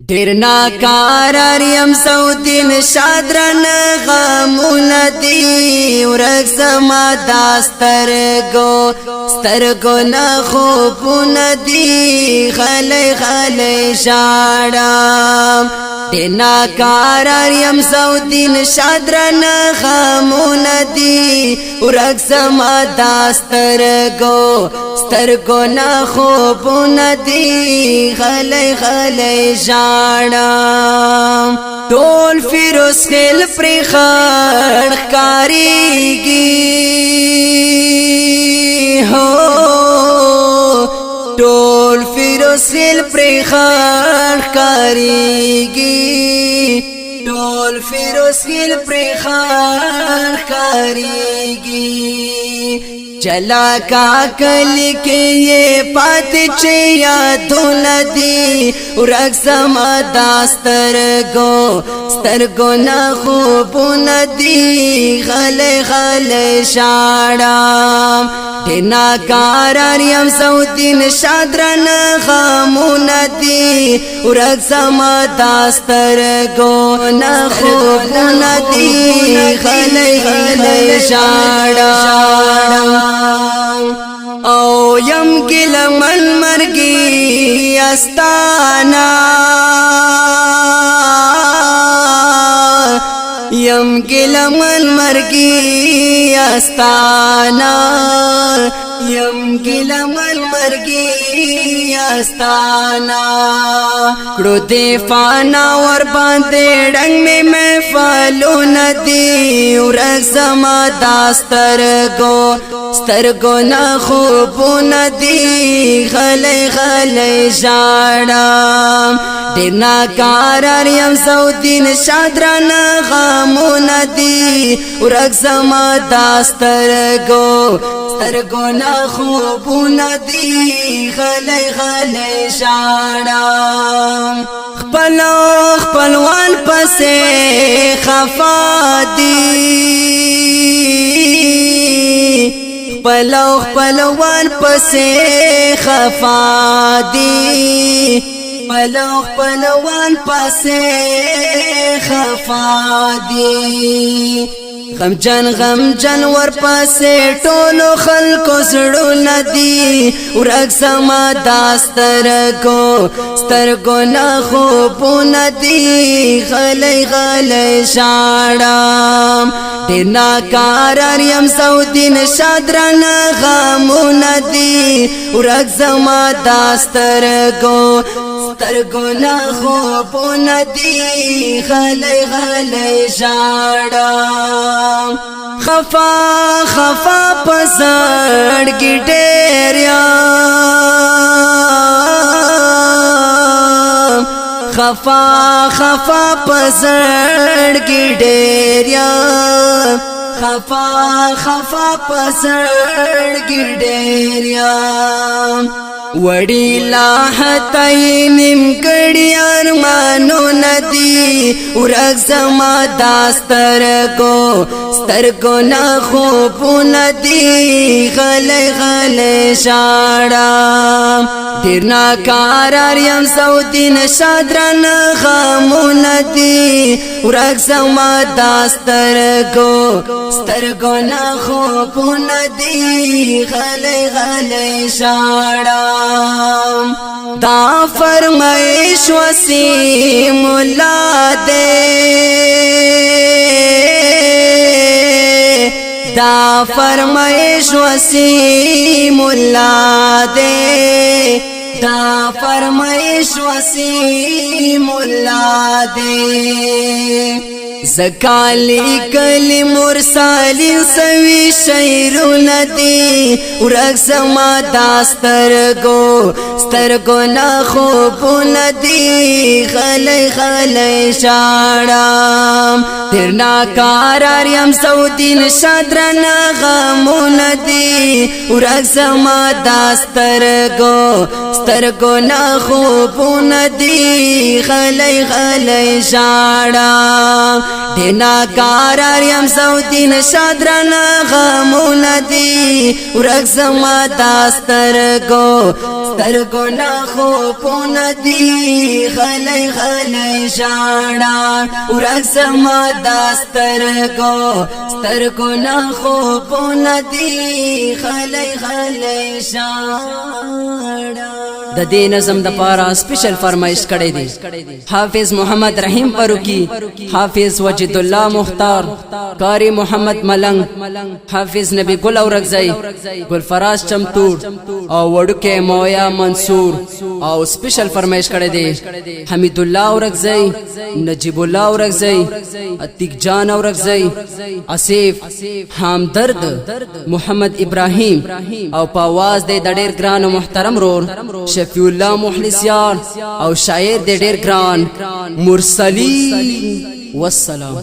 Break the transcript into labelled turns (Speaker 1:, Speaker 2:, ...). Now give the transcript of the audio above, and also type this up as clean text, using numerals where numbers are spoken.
Speaker 1: ډیر ناکار یم سودین شادرن غمون دی ورک زما سترگو نخوبون دی خلی خلی شاڑم ډیر ناکار یم سودین شادرن غمون دی ورک زما سترگو نخوبون دی خلی خلی شاڑم ټول فیروز خیل پری خړ کاریږي هو ټول فیروز خیل پری خړ کاریږي ټول فیروز خیل پری خړ کاریږي چلا کا کلی کے یہ پات چیا دھن دی ورک سما سترگو نخوبون دی خلی خلی شاڑم دینا کاران یم سودین شادرن خامون دی ورک سما سترگو نخوبون دی خلی خلی شاڑم او یم گلم المرگی استانا یم گلم المرگی استانا یم گلم المرگی استانا کڑو دے فانا ور باندے ڈنگ میں محفلو ندی ورک زما سترگو نخوبو ندی خلی خلی شاڑم دیر ناکار یم سودین شادرن غمو ندی ورک زما سترگو نخوبو ندی خلی خلی شاڑم خپلوان پسے خفا دی خپلوان پسے خفا دی خپلوان پسے خفا دی غمجن ور پسے ټولو خلکو زړو ندی ورک زما سترگو نخوبو ندی خلی خلی شاڑم ډیر ناکار یم سودین شادرن غمو ندی ورک زما سترگو نخوبو ندی خلی خلی شاڑم خفا پزړګي ډېر یم خفا پزړګي ډېر یم خفا پزړګي ډېر یم وړي لا هتای نیم ګړي ارمانو ندی ورک زما سترگو نخوبو ندی خلی خلی شاڑم دیر ناکار یم سودین شادرن غمو ندی ورک زما سترگو نخوبو ندی خلی خلی شاڑم دا فرمائش وسیم اللہ دے دا فرمائش وسیم اللہ دے دا فرمائش وسیم اللہ دے زکالی کلی مرسالین سوی شیرو ندی ورک زما سترگو نخوبو ندی خلی خلی شاڑم دیر ناکار یم سودین شادرن غمو ندی ورک زما سترگو نخوبو ندی خلی خلی شاڑم دینا کار یم سودین شادرن غمو ندی ورک زما سترگو سترګو نه خوبونه دي خلی خلی شاړه ورک زما دا سترګو نه خوبونه دي خلی خلی شاړه. د دې نظم د پاره سپیشل فرمایش کړی دی حافظ محمد رحیم فاروقی، حافظ وجد الله مختار، قاری محمد ملنگ، حافظ نبی گل اورکزئی، گل فراز چمتور او وړوکې مویا منصور. او سپیشل فرمایش کړی دی حمید الله اورکزئی، نجیب الله اورکزئی، عتیق جان اورکزئی، اسیف همدرد، محمد ابراهیم او په आवाज د ډېر ګران او محترم رور شفیع الله مخلص یار او شاعر د ډېر ګران مرسلی. والسلام.